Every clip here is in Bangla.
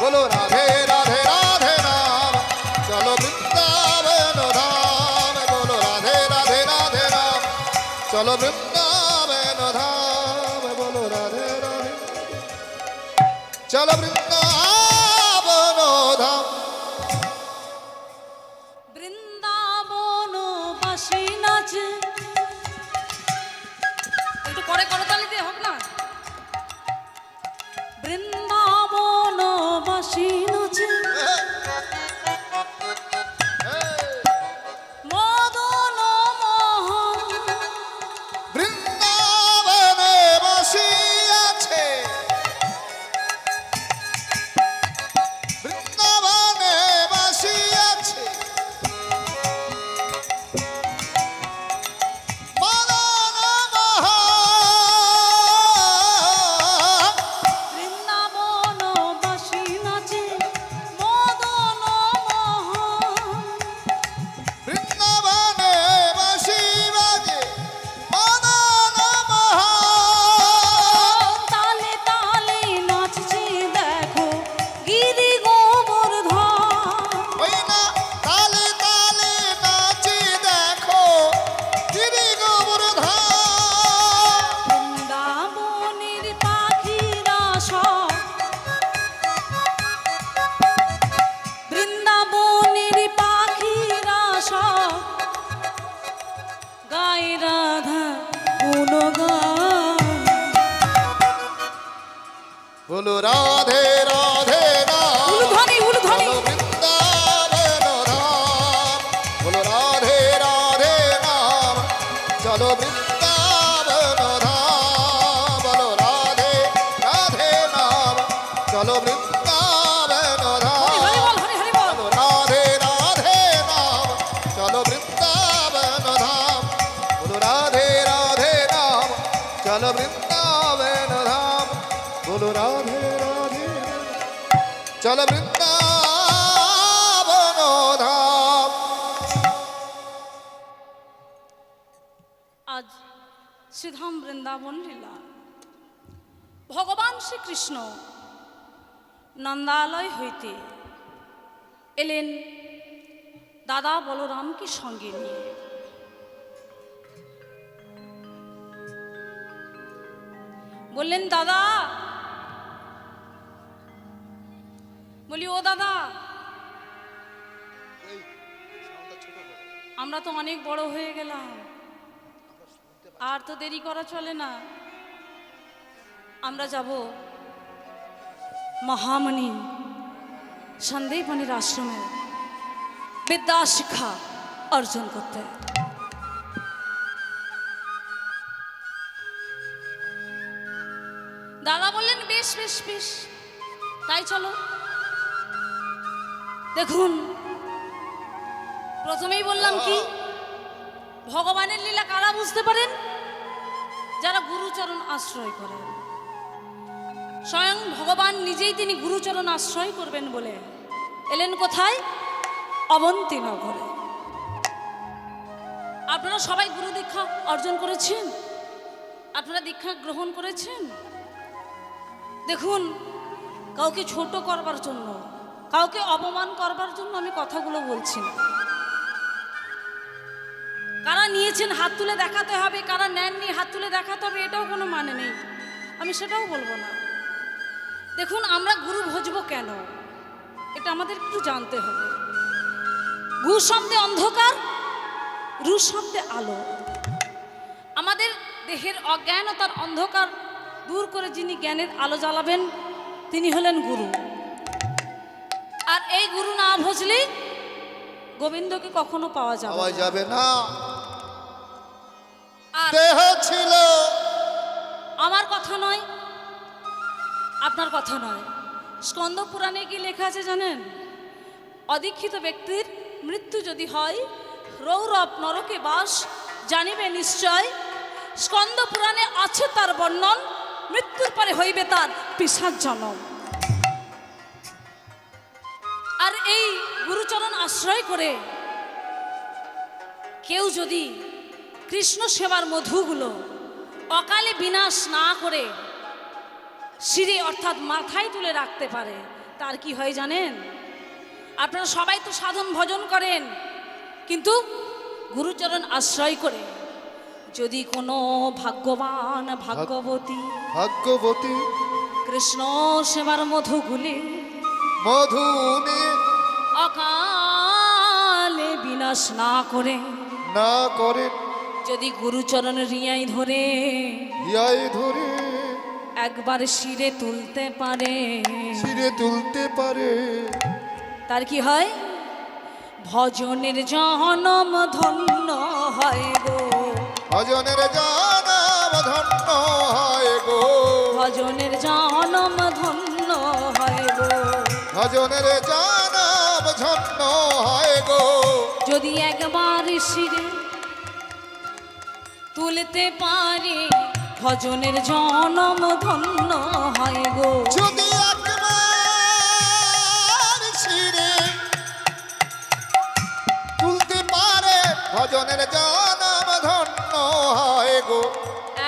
बोलो राधे राधे राधे राम चलो वृंदावन धाम बोलो राधे राधे राधे राम चलो वृंदावन धाम बोलो राधे राधे चलो वृंदावन धाम বৃন্দাবন বাসী নাচে একটু করে করতালি দিয়ে হোক না বৃন্দাবন বাসী নাচে মদন মোহন বৃন্দাবনে বসিয়াছে বৃন্দাবনে বসিয়াছে মদন মোহন বৃন্দাবন বাসী নাচে মদন মোহন বৃন্দাবনে বসিবাজে মদন মোহন তালে তালে নাচছে দেখো গিরি গোবর্ধন ওই না তালে তালে নাচি দেখো গিরি গোবর্ধন বৃন্দাবনের পাখিরা সব বৃন্দাবনের পাখিরা সব গায় রাধা গুণগান बोलो राधे राधे राम উলুধ্বনি উলুধ্বনি चलो वृंदावन धाम बोलो राधे राधे राम चलो वृंदावन धाम बोलो राधे राधे राम चलो वृंदावन धाम হরি বল হরি হরি বল बोलो राधे राधे राम चलो वृंदावन धाम बोलो राधे राधे राम चलो वृंदावन धाम बोलो राधे राधे चलो वृंदावन धाम আজ শ্রীধাম বৃন্দাবন লীলা ভগবান শ্রীকৃষ্ণ নন্দালয় হইতে এলেন দাদা বলরামকে সঙ্গে নিয়ে বললেন দাদা বলি ও দাদা আমরা তো অনেক বড় হয়ে গেলাম আর তো দেরি করা চলে না আমরা যাব মহামণি সন্দেহপানির আশ্রমে বিদ্যা শিক্ষা অর্জন করতে দাদা বললেন বেশ বেশ বেশ তাই চলো দেখুন প্রথমেই বললাম কি ভগবানের লীলা কারা বুঝতে পারেন যারা গুরুচরণ আশ্রয় করেন স্বয়ং ভগবান নিজেই তিনি গুরুচরণ আশ্রয় করবেন বলে এলেন কোথায় অবন্তী নগরে আপনারা সবাই গুরু দীক্ষা অর্জন করেছেন আপনারা দীক্ষা গ্রহণ করেছেন দেখুন কাউকে ছোট করবার জন্য কাউকে অপমান করবার জন্য আমি কথাগুলো বলছি না কারা নিয়েছেন হাত তুলে দেখাতে হবে কারা নেননি হাত তুলে দেখাতে হবে এটাও কোনো মানে নেই আমি সেটাও বলবো না দেখুন আমরা গুরু ভজবো কেন এটা আমাদের একটু জানতে হবে গু শব্দে অন্ধকার রু শব্দে আলো আমাদের দেহের অজ্ঞানতার অন্ধকার দূর করে যিনি জ্ঞানের আলো জ্বালাবেন তিনি হলেন গুরু আর এই গুরু না ভজলে গোবিন্দকে কখনো পাওয়া যাবে না আর দেহ ছিল আমার কথা নয় আপনার কথা নয় স্কন্দ পুরাণে কি লেখা আছে জানেন অদীক্ষিত ব্যক্তির মৃত্যু যদি হয় রৌরব নরকে বাস জানিবে নিশ্চয় স্কন্দ পুরাণে আছে তার বর্ণন মৃত্যুর পরে হইবে তার পিশাচ জনম আর এই গুরুচরণ আশ্রয় করে কেউ যদি কৃষ্ণ সেবার মধুগুলো অকালে বিনাশ না করে শিরে অর্থাৎ মাথায় তুলে রাখতে পারে তার কি হয় জানেন? আপনারা সবাই তো সাধন ভজন করেন, কিন্তু গুরুচরণ আশ্রয় করে যদি কোনো ভাগ্যবান ভাগ্যবতী ভাগ্যবতী কৃষ্ণ সেবার মধুগুলি মধু নিয়ে অকালে বিনাশ না করে না করে যদি গুরুচরণ রিয়াই ধরে ইয়াই ধরে একবার শিরে তুলতে পারে, শিরে তুলতে পারে, তার কি হয়? ভজনের জনম ধন্য হয় গো, ভজনের জনম ধন্য হয় গো, ভজনের জনম ধন্য হয় গো, ভজনের জনম ধন্য হয় গো। যদি একবার শিরে তুলতে পারে ভজনের জনম ধন্য হয় গো। যদি একবার শিরে তুলতে পারে ভজনের জনম ধন্য হয় গো,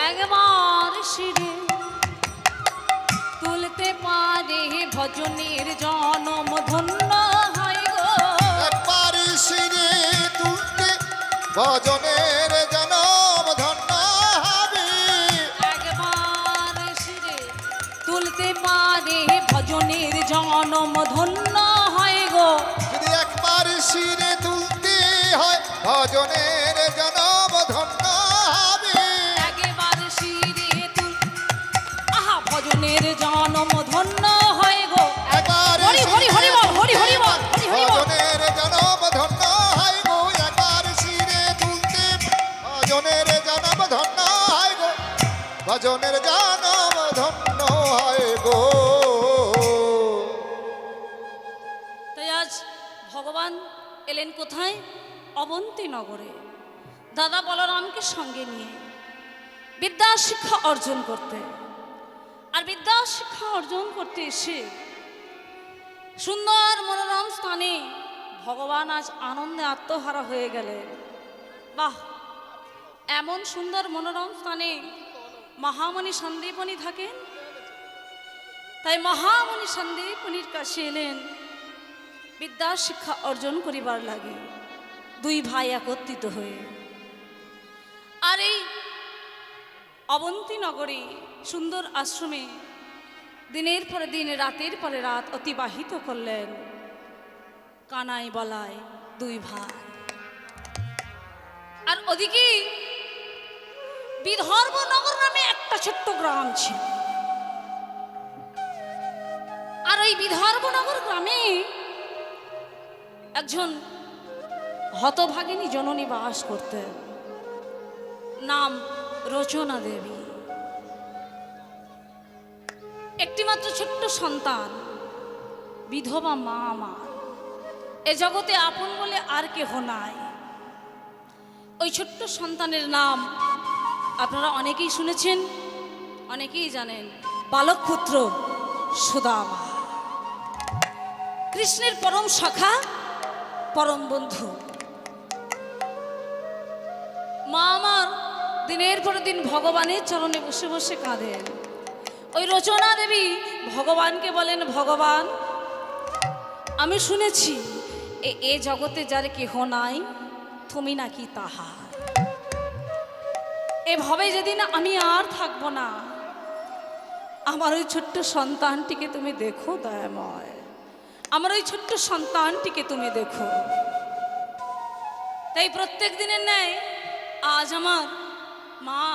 একবার শিরে তুলতে পারে ভজনের জনম ধন্য হয় গো, একবার শিরে তুলতে ভজনের জনম ধন্য হবে, একবার শিরে তুলতে পারে ভজনের জনম ধন্য হয় গো। যদি একবার শিরে তুলতে হয় ভজনের জনম ধন্য হবে, একবার শিরে আহা ভজনের জনম ধন্য হয় গো। একবার হরি হরি হরি বল, হরি হরি বল, হরি হরি বল। ভজনের জনম ধন্য হয় গো, একবার শিরে তুলতে ভজনের জনম ধন্য হয় গো, ভজনের জনম ধন্য হয় গো। তাই আজ ভগবান এলেন কোথায়? অবন্তী নগরে দাদা বলরামকে সঙ্গে নিয়ে বিদ্যা শিক্ষা অর্জন করতে। আর বিদ্যা শিক্ষা অর্জন করতে এসে সুন্দর মনোরম স্থানে ভগবান আজ আনন্দে আত্মহারা হয়ে গেলেন। বাহ, এমন সুন্দর মনোরম স্থানে মহামণি সন্দীপনী থাকেন। তাই মহামণি সন্দীপনীর কাছে এলেন বিদ্যা শিক্ষা অর্জন করিবার লাগে দুই ভাই একত্রিত হয়ে। আর এই অবন্তী নগরী সুন্দর আশ্রমে দিনের পরে দিন রাতের পরে রাত অতিবাহিত করলেন কানাই বলায় দুই ভাই। আর ওদিকে বিধর্বনগর নামে একটা ছোট্ট গ্রাম ছিল। আর ওই বিধর্বনগর গ্রামে একজন হতভাগিনী জননী বাস করতেন, নাম রচনা দেবী। একটিমাত্র ছোট্ট সন্তান, বিধবা মা আমার। এ জগতে আপন বলে আর কেহ নাই। ওই ছোট্ট সন্তানের নাম আপনারা অনেকেই শুনেছেন, অনেকেই জানেন, বালক পুত্র সুদামা। কৃষ্ণের পরম সখা, পরম বন্ধু। মা আমার দিনের পর দিন ভগবানের চরণে বসে বসে কাঁদেন। ওই রচনা দেবী ভগবানকে বলেন, ভগবান আমি শুনেছি এ জগতে যার কেহ নাই তুমি নাকি তাহার। এভাবে যেদিন আমি আর থাকবো না, আমার ওই ছোট্ট সন্তানটিকে তুমি দেখো দয়াময়, আমার ওই ছোট্ট সন্তানটিকে তুমি দেখো। তাই প্রত্যেক দিনের ন্যায় আজ আমার মা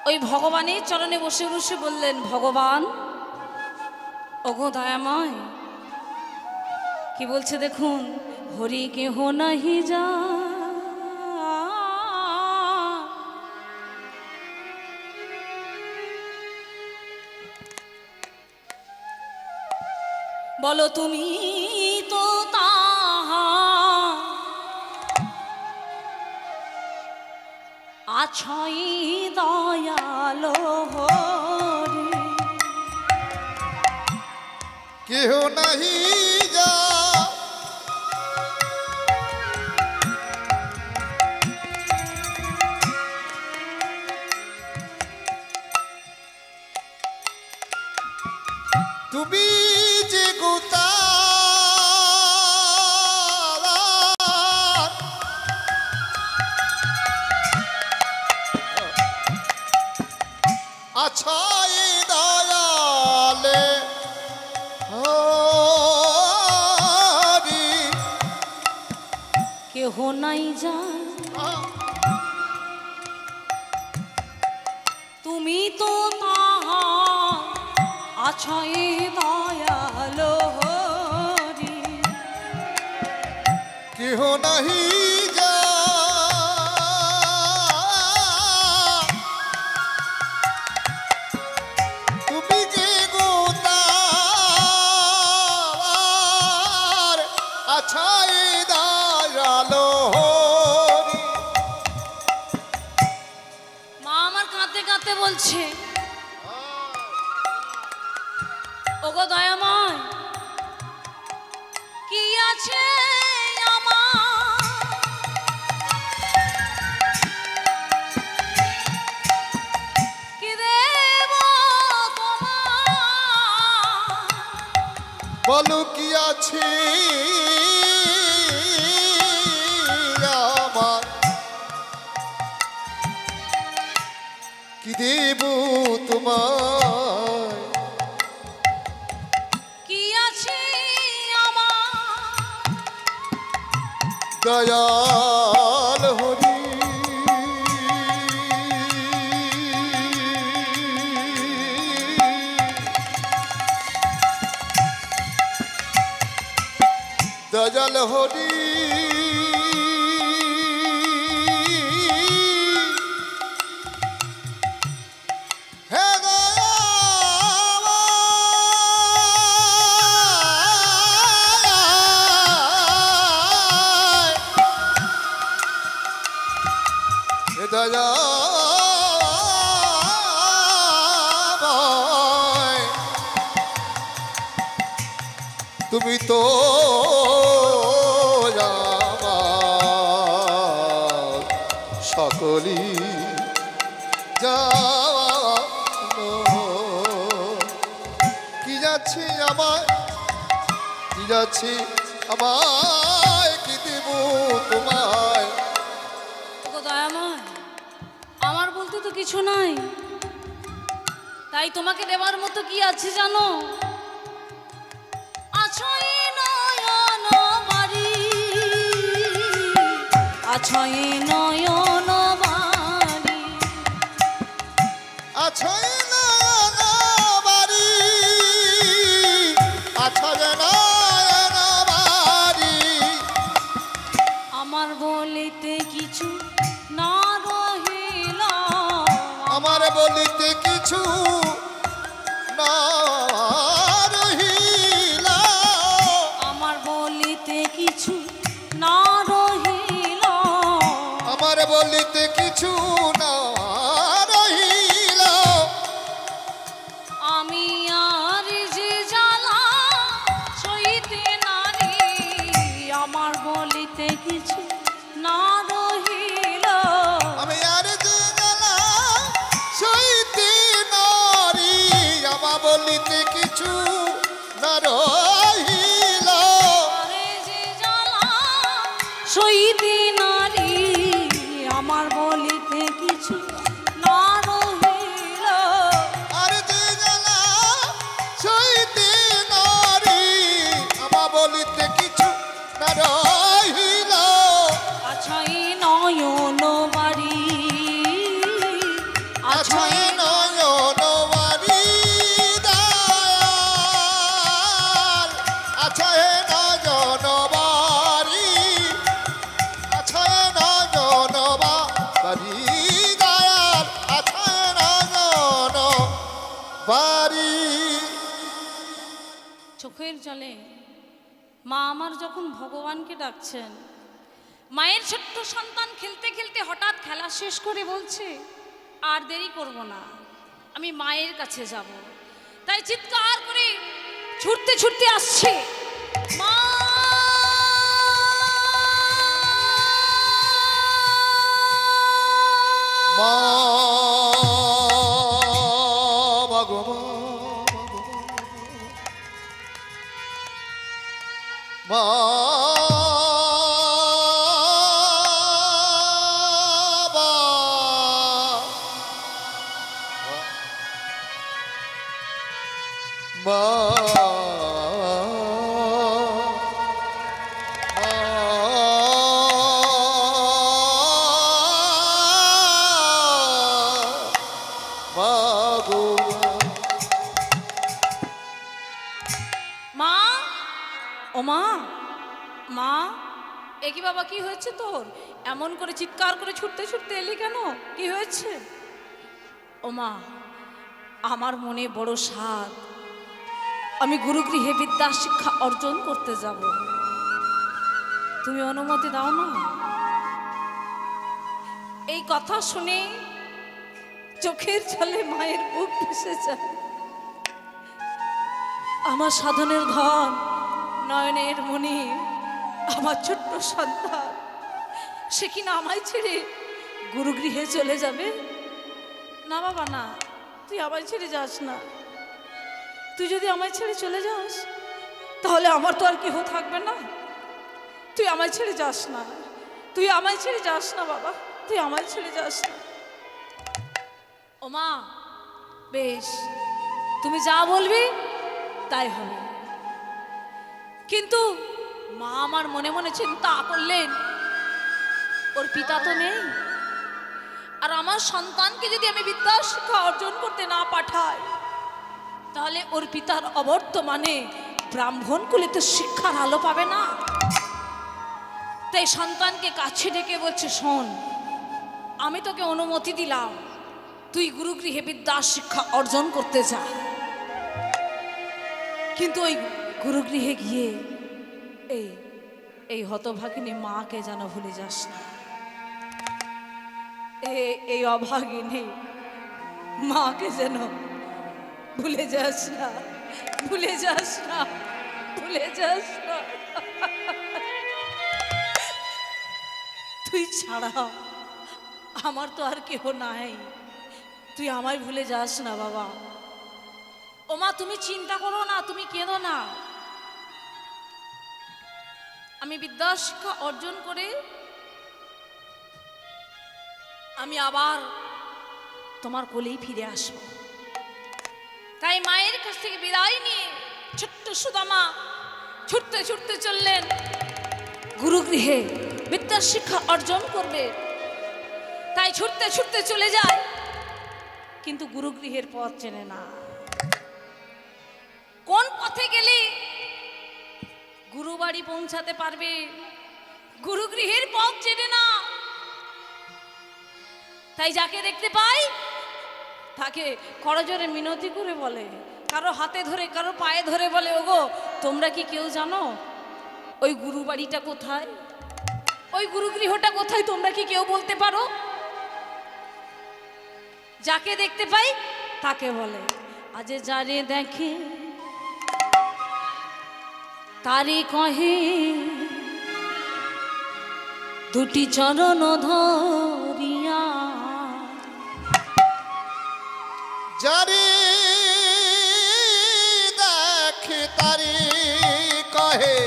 ওই ভগবানের চরণে বসে বসে বললেন, ভগবান ওগো দয়াময়। কি বলছে দেখুন, হরি কেহ নাহি যা বলো তুমি তো তাহা আছই দয়ালো হরি। কেহ নাহি যা তুমি যে গোতা আছাই দয়ালে হরি কেহ নাই জান তুমি তো তাহার আছাই দয়ালো হরি কেহ নাহি যা তুমি যে গোতার আছাই দয়ালো হরি মা আমার কাঁদতে কাঁদতে বলছে ওগো দয়াময় কি আছে আমার কি দেব তোমার বলো কি আছে আমার কি দেব তোমায় কি আছে আমার দয়াল হরি দয়াল হরি হে দয়া তুমি তো আমার সকলি জানো কি যাচ্ছে আমায় কি যাচ্ছে আমায় কি দেব তোমায় ওগো দয়াময় আমার বলতে তো কিছু নাই তাই তোমাকে দেওয়ার মতো কি আছে জানো আছাই নয়ন বাড়ি আছাই নয়ন বাড়ি আছয় নয়ন বাড়ি আছয় নয়ন বাড়ি আমার বলিতে কিছু না রহিল আমার বলিতে কিছু না রহিল আমার বলিতে কিছু না রহিল আমার বলিতে কিছু না রহিল আমি আর যে জ্বালা সইতে নারি আমার বলিতে কিছু না রহিল আমি আর যে জ্বালা সইতে নারি আমার বলিতে কিছু না রহিল আরে যে জ্বালা সইতে নারি আমার বলিতে কিছু না রহিল আর যে জ্বালা সইতে নারি আমার বলিতে কিছু না রহিল আছাই নয়ন বাড়ি আছয় নয়ন বাড়ি দয়াল আছয় নয়ন বাড়ি আছয় নয়ন বাড়ি দয়াল আছয় নয়ন বাড়ি চোখের জলে মা আমার যখন ভগবানকে ডাকছেন মায়ের ছোট্ট সন্তান খেলতে খেলতে হঠাৎ খেলা শেষ করে বলছে আর দেরি করব না আমি মায়ের কাছে যাব তাই চিৎকার করে ছুটতে ছুটতে আসছে মা মা মাগো মা মা বাবা কি হয়েছে তোর? এমন করে চিৎকার করে ছুটতে ছুটতে এলি কেন? কি হয়েছে? ও মা, আমার মনে বড় সাধ, আমি গুরুগৃহে বিদ্যা শিক্ষা অর্জন করতে যাব, তুমি অনুমতি দাও না? এই কথা শুনে চোখের জলে মায়ের বুক ভেসে যায়। আমার সাধনের ধন, নয়নের মণি, আমার ছোট্ট সন্তান, সে কিনা আমায় ছেড়ে গুরুগৃহে চলে যাবে? না বাবা না, তুই আমায় ছেড়ে যাস না। তুই যদি আমায় ছেড়ে চলে যাস তাহলে আমার তো আর কেহ থাকবে না। তুই আমায় ছেড়ে যাস না, তুই আমায় ছেড়ে যাস না বাবা, তুই আমায় ছেড়ে যাস না। ও মা, বেশ, তুমি যা বলবি তাই হবে। কিন্তু মা আমার মনে মনে চিন্তা করলেন, ওর পিতা তো নেই, আর আমার সন্তানকে যদি আমি বিদ্যা শিক্ষা অর্জন করতে না পাঠাই তাহলে ওর পিতার অবর্তমানে ব্রাহ্মণ কুলে তো শিক্ষার আলো পাবে না। তাই সন্তানকে কাছে ডেকে বলছে, শোন, আমি তোকে অনুমতি দিলাম, তুই গুরুগৃহে বিদ্যা শিক্ষা অর্জন করতে যা, কিন্তু ওই গুরুগৃহে গিয়ে এই হতভাগিনী মাকে যেন ভুলে যাস না। এই অভাগিনী মাকে যেন ভুলে যাস না, ভুলে যাস না, ভুলে যাস না। তুই ছাড়া আমার তো আর কেহ নাই, তুই আমায় ভুলে যাস না বাবা। ও মা, তুমি চিন্তা করো না, তুমি কেঁদো না। আমি বিদ্যা শিক্ষা অর্জন করে আমি আবার তোমার কোলেই ফিরে আসব। তাই মায়ের কাছ থেকে বিদায় নিয়ে ছোট্ট সুদামা ছুটতে ছুটতে চললেন গুরুগৃহে বিদ্যা শিক্ষা অর্জন করবে। তাই ছুটতে ছুটতে চলে যায়, কিন্তু গুরুগৃহের পথ চেনে না। কোন পথে গেলে গুরুবাড়ি পৌঁছাতে পারবে, গুরুগৃহের পথ চেনে না। তাই যাকে দেখতে পাই তাকে করজোরে মিনতি করে বলে, কারো হাতে ধরে কারো পায়ে ধরে বলে, ওগো তোমরা কি কেউ জানো ওই গুরুবাড়িটা কোথায়, ওই গুরুগৃহটা কোথায়, তোমরা কি কেউ বলতে পারো? যাকে দেখতে পাই তাকে বলে, আজে যারে দেখে তারে কহে দুটি চরণ ধরিয়া, যারে দেখে তারে কহে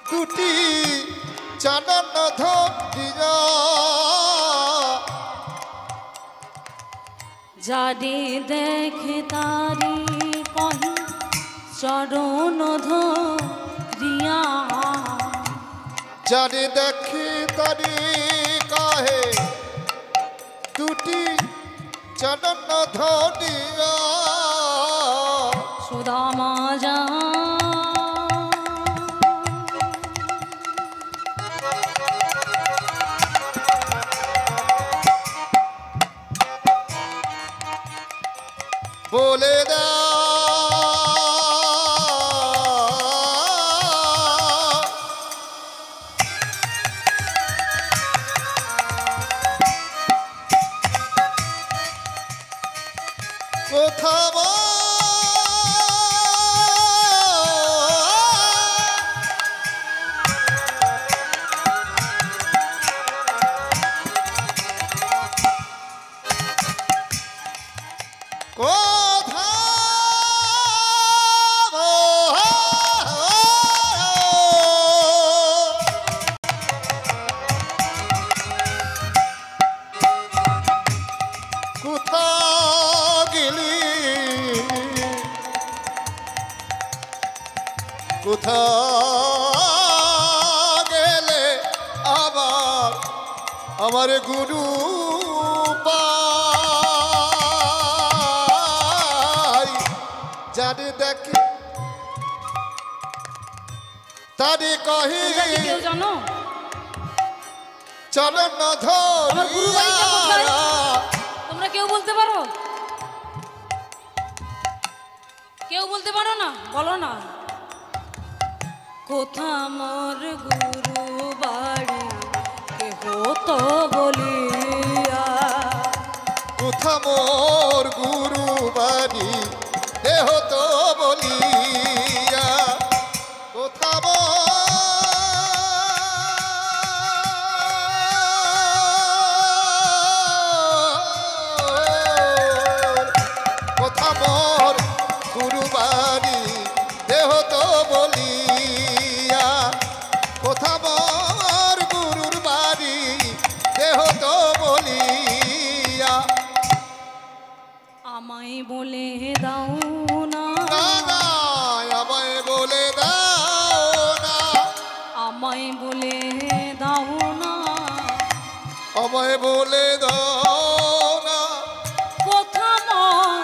দুটি চরণ ধরিয়া, যারে দেখে তারে কহে চরণ ধরিয়া, যারে দেখে তারে কহে দুটি চরণ ধরিয়া, সুদামা যা বলে দাও কোথাও কোথাও কোথা গেলি কোথা গেলে আবার আমার গুরু পাই যারে দেখে তারে কহি তোমরা কি কেউ জানো চরণ আমার গুরু বাড়িটা কোথায়? ধরিয়া তোমরা কেউ বলতে পারো? কেউ বলতে পারো না? বলো না। কোথা মোর গুরু বাড়ি কেহ তো বলিয়া, কোথা মোর গুরু বাড়ি দেহ তো বলিয়া কোথা কোথা মোর গুরু বাড়ি দেহ তো বলিয়া কোথা মোর গুরুর বাড়ি দেহ তো বলিয়া আমায় বলে দাও না, দাদা আমায় বলে দাও না আমায় বলে দাও না, আমায় বলে দাও না কোথা মোর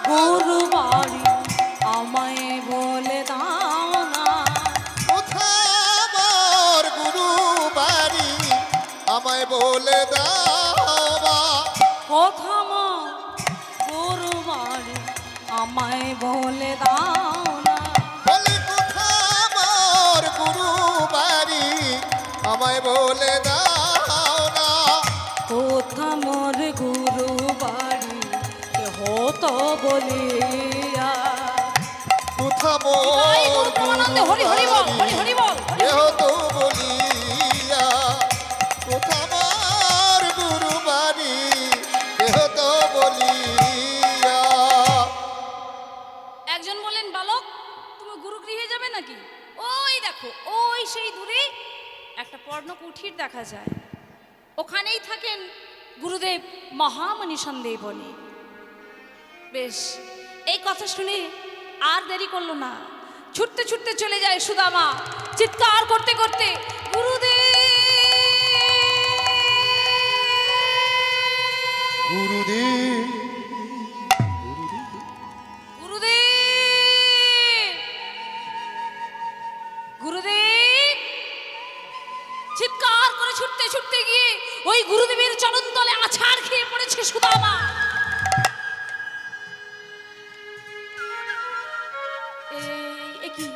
গুরু বাড়ি আমায় বলে দাও না, কোথা আমার গুরু বাড়ি আমায় বলে দাও বা কোথা মোর গুরু বাড়ি আমায় বলে দাও না, বলি কোথা আমার গুরু বাড়ি আমায় বলে দাও না কোথা মোর গুরু বাড়ি কেহ তো বলিয়া। কোথা এই মোর গুরু প্রেমানন্দে হরি হরি বল, হরি হরি বল, হরি দেহ হরি বল। তো বলিয়া কোথা আমার গুরু বাড়ি দেহ তো বলিয়া একজন বলেন, বালক তুমি গুরুগৃহে যাবে নাকি? ওই দেখো, ওই সেই দূরে একটা পর্ণকুঠির দেখা যায়, ওখানেই থাকেন গুরুদেব মহামণি সন্দেবনী। বেশ, এই কথা শুনে আর দেরি করলো না, ছুটতে ছুটতে চলে যায় সুদামা, চিৎকার করতে করতে, গুরুদেব, গুরুদেব গুরুদেব, গুরুদেব। চিৎকার করে ছুটতে ছুটতে গিয়ে ওই গুরুদেবের চরণ তলে আছাড় খেয়ে পড়েছে সুদামা। এই কি,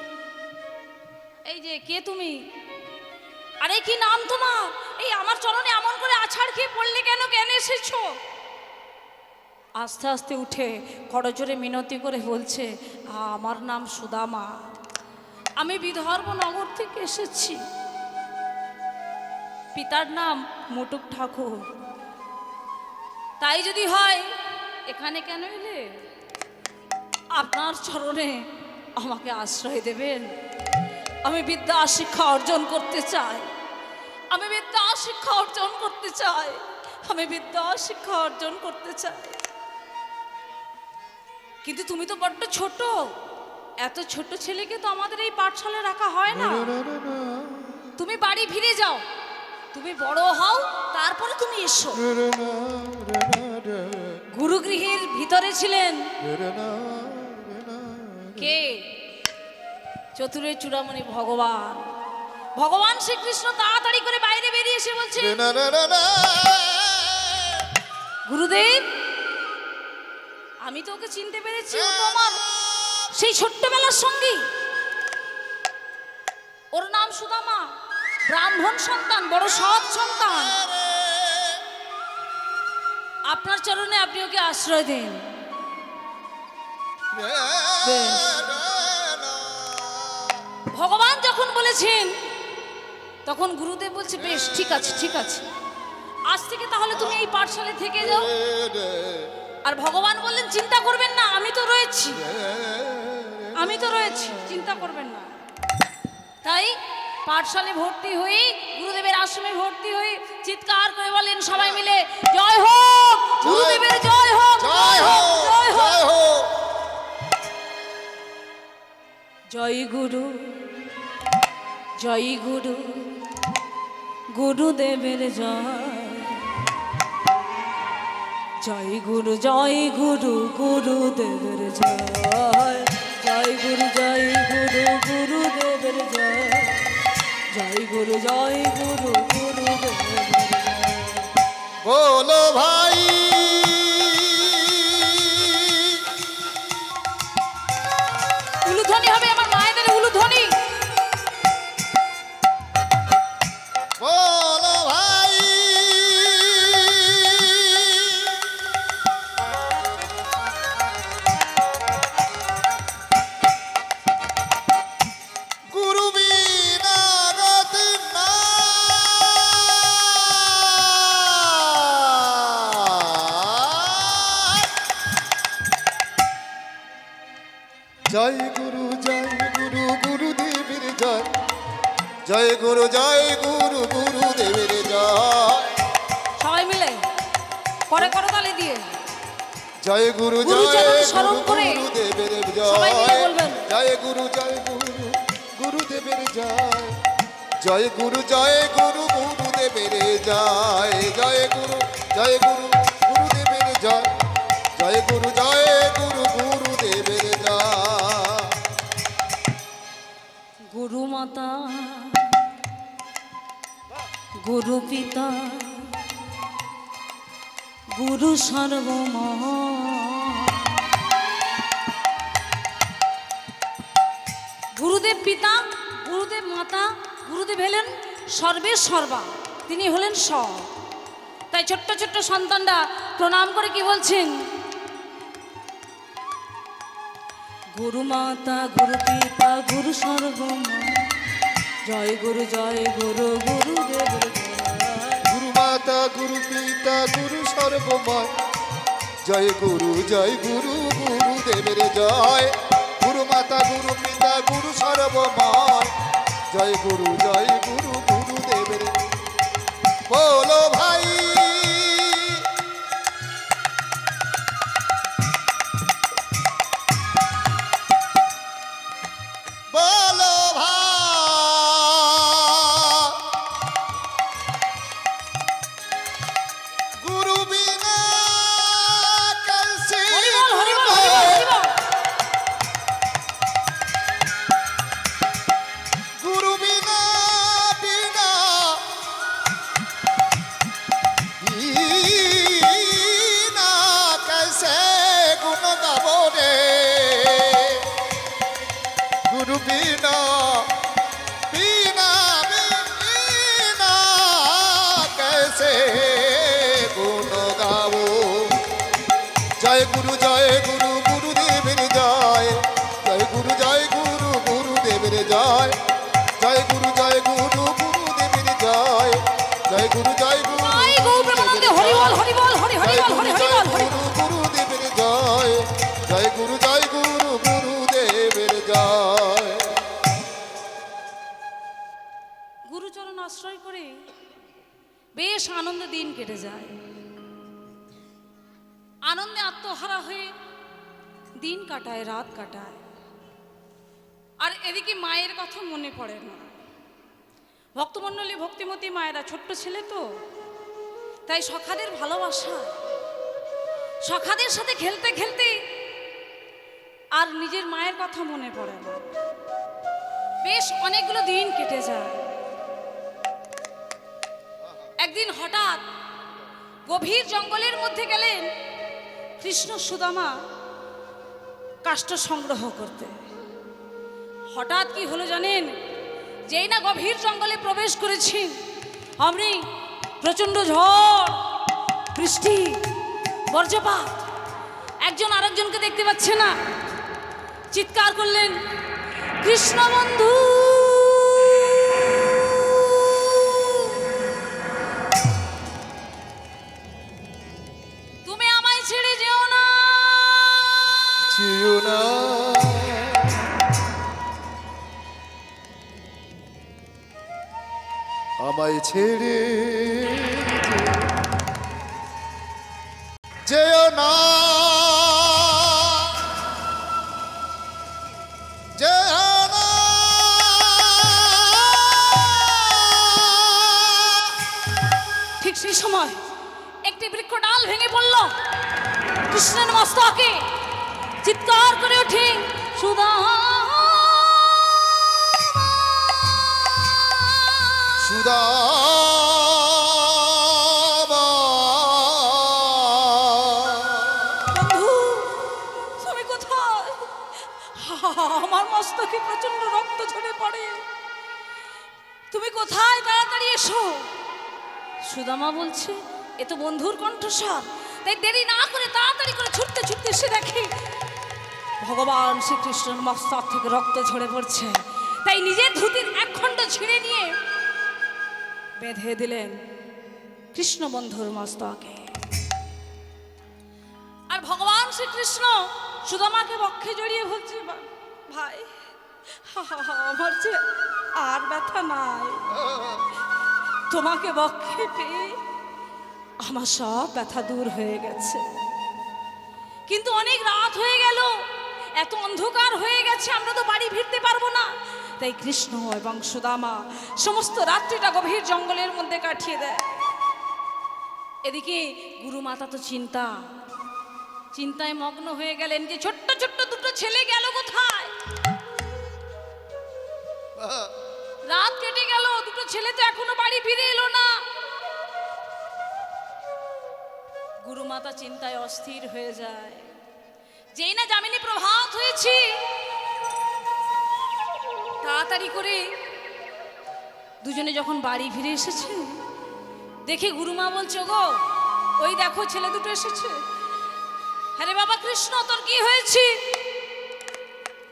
এই যে কে তুমি? আরে কি নাম তোমার? এই আমার চরণে এমন করে আছাড় খেয়ে পড়লে কেন? কেন এসেছো? আস্তে আস্তে উঠে করজোরে মিনতি করে বলছে, আমার নাম সুদামা, আমি বিদর্ভ নগর থেকে এসেছি, পিতার নাম মুটুক ঠাকুর। তাই যদি হয় এখানে কেন এলে? আপনার চরণে আমাকে আশ্রয় দেবেন? আমি বিদ্যা শিক্ষা অর্জন করতে চাই, আমি বিদ্যা শিক্ষা অর্জন করতে চাই, আমি বিদ্যা শিক্ষা অর্জন করতে চাই। কিন্তু তুমি তো বড্ড ছোট, এত ছোট ছেলেকে তো আমাদের এই পাঠশালায় রাখা হয় না। তুমি বাড়ি ফিরে যাও, তুমি বড় হও, তারপরে তুমি এসো। গুরুগৃহের ভিতরে ছিলেন কে? চতুরের চূড়ামণি ভগবান। ভগবান শ্রীকৃষ্ণ তাড়াতাড়ি করে বাইরে বেরিয়ে এসে বলছে, গুরুদেব, আমি তো ওকে চিনতে পেরেছি, ও তো আমার সেই ছোট্টবেলার সঙ্গী। ওর নাম সুদামা, ব্রাহ্মণ সন্তান, বড় সৎ সন্তান। আপনার চরণে আপনি ওকে আশ্রয় দিন। বেশ। ভগবান যখন বলেছেন তখন গুরুদেব বলছে, বেশ ঠিক আছে, ঠিক আছে, আজ থেকে তাহলে তুমি এই পাঠশালায় থেকে যাও। আর ভগবান বললেন, চিন্তা করবেন না, আমি তো রয়েছি, আমি তো রয়েছি, চিন্তা করবেন না। তাই পাঠশালায় ভর্তি হয়ে, গুরুদেবের আশ্রমে ভর্তি হয়ে চিৎকার করে বলেন সবাই মিলে, জয় হোক গুরুদেবের, জয় হোক। জয় গুরু, জয় গুরু, গুরুদেবের জয়। জয় গুরু, জয় গুরু, গুরুদেবের জয়। জয় গুরু, জয় গুরু, গুরুদেবের জয়। জয় গুরু, জয় গুরু, গুরুদেবের জয়। বলো ভাই উলুধ্বনি হবে, আমার মায়েদের উলুধ্বনি। বলো ভাই গুরু বিনা গতি নাই। জয় গুরু, জয় গুরু, গুরুদেবের জয়। জয় গুরু, জয় গুরু, গুরুদেবের জয়। সবাই মিলে করে করতালি দিয়ে জয় গুরু, গুরুচরণ জয় স্মরণ গুরু, করে গুরুদেবের সবাই মিলে জয়। বলবেন। জয় গুরু, জয় গুরু, গুরুদেবের জয়। জয় গুরু, জয় গুরু, গুরুদেবের জয়। জয় গুরু, জয় গুরু, গুরুদেবের জয়। জয় গুরু, জয় গুরু, গুরুদেবের জয়। গুরু মাতা, গুরু পিতা, গুরু সর্বময়। গুরুদেব পিতা, গুরুদেব মাতা, গুরুদেব হলেন সর্বের সর্বা, তিনি হলেন সব। তাই ছোট্ট ছোট্ট সন্তানরা প্রণাম করে কি বলছেন? গুরু মাতা, গুরু পিতা, গুরু সর্বময়। জয় গুরু, জয় গুরু, গুরুদেবের জয়। গুরু মাতা, গুরু পিতা, গুরু সর্বময়। জয় গুরু, জয় গুরু, গুরুদেবের জয়। গুরু মাতা, গুরু পিতা, গুরু সর্বময়। জয় গুরু, জয় গুরু, গুরুদেবের। বলো ভাই বলো ভাই গুরু বিনা कैसे হরি বল, হরি বল, হরি বল, হরি বল। गुरु बिना बिना बिना कैसे गुण गाबो रे। गुरु बिना बिना बिना कैसे गुण गाबो। जय गुरु, जय गुरु, गुरुदेवेर जय। जय गुरु, जय गुरु, गुरुदेवेर जय। जय गुरु, जय गुरु, गुरुदेवेर जय। जय गुरु, जय गुरु, জয় গৌর প্রেমানন্দে হরি বল, হরি বল, হরি হরি বল, হরি হরি বল, হরি। গুরুদেবের জয়। জয় গুরু, জয় গুরু, গুরুদেবের জয়। গুরুচরণ আশ্রয় করে বেশ আনন্দে দিন কেটে যায়। আনন্দে আত্মহারা হয়ে দিন কাটায়, রাত কাটায়। আর এদিকে মায়ের কথা মনে পড়ে না। ভক্তমণ্ডলী, ভক্তিমতী মায়েরা, ছোট্ট ছেলে তো, তাই সখাদের ভালোবাসা, সখাদের সাথে খেলতে খেলতে আর নিজের মায়ের কথা মনে পড়ে না। বেশ অনেকগুলো দিন কেটে যায়। একদিন হঠাৎ গভীর জঙ্গলের মধ্যে গেলেন কৃষ্ণ সুদামা কাষ্ঠ সংগ্রহ করতে। হঠাৎ কি হলো জানেন? যেই না গভীর জঙ্গলে প্রবেশ করেছি, অমনি প্রচণ্ড ঝড়, বৃষ্টি, বজ্রপাত। একজন আরেকজনকে দেখতে পাচ্ছে না। চিৎকার করলেন, কৃষ্ণ বন্ধু, তুমি আমায় ছেড়ে যেও না। যেও না আমায় ছেড়ে যেও না। যেও কৃষ্ণের মস্তকে চিৎকার করে ওঠে সুদামা সুদামা। বন্ধু তুমি কোথায়? আমার মস্তকে প্রচন্ড রক্ত ঝরে পড়ে, তুমি কোথায়? তাড়াতাড়ি এসো। সুদামা বলছে এ তো বন্ধুর কণ্ঠস্বর, তাই দেরি না করে তাড়াতাড়ি করে ছুটতে ছুটতে এসে দেখে ভগবান শ্রীকৃষ্ণের মস্তক থেকে রক্ত ঝরে পড়ছে। তাই নিজের ধুতির এক খণ্ড ছিঁড়ে নিয়ে বেঁধে দিলেন কৃষ্ণ বন্ধুর মস্তকে। আর ভগবান শ্রীকৃষ্ণ সুদামাকে বক্ষে জড়িয়ে বলছে ভাই আমার যে আর ব্যথা নাই, তোমাকে বক্ষে পেয়ে আমার সব ব্যথা দূর হয়ে গেছে। কিন্তু অনেক রাত হয়ে গেল, এত অন্ধকার হয়ে গেছে, আমরা তো বাড়ি ফিরতে পারবো না। তাই কৃষ্ণ এবং সুদামা সমস্ত রাত্রিটা গভীর জঙ্গলের মধ্যে কাটিয়ে দেয়। এদিকে গুরুমাতা তো চিন্তায় মগ্ন হয়ে গেলেন যে ছোট্ট ছোট্ট দুটো ছেলে গেল কোথায়। রাত কেটে গেল, দুটো ছেলে তো এখনো বাড়ি ফিরে এলো না। গুরুমাতা চিন্তায় অস্থির হয়ে যায়। যেই না যামিনী প্রভাত হয়েছে, তাড়াতাড়ি করে দুজনে যখন বাড়ি ফিরে এসেছে, দেখে গুরুমা বলছে গো ওই দেখো ছেলে দুটো এসেছে। আরে বাবা কৃষ্ণ তোর কি হয়েছে?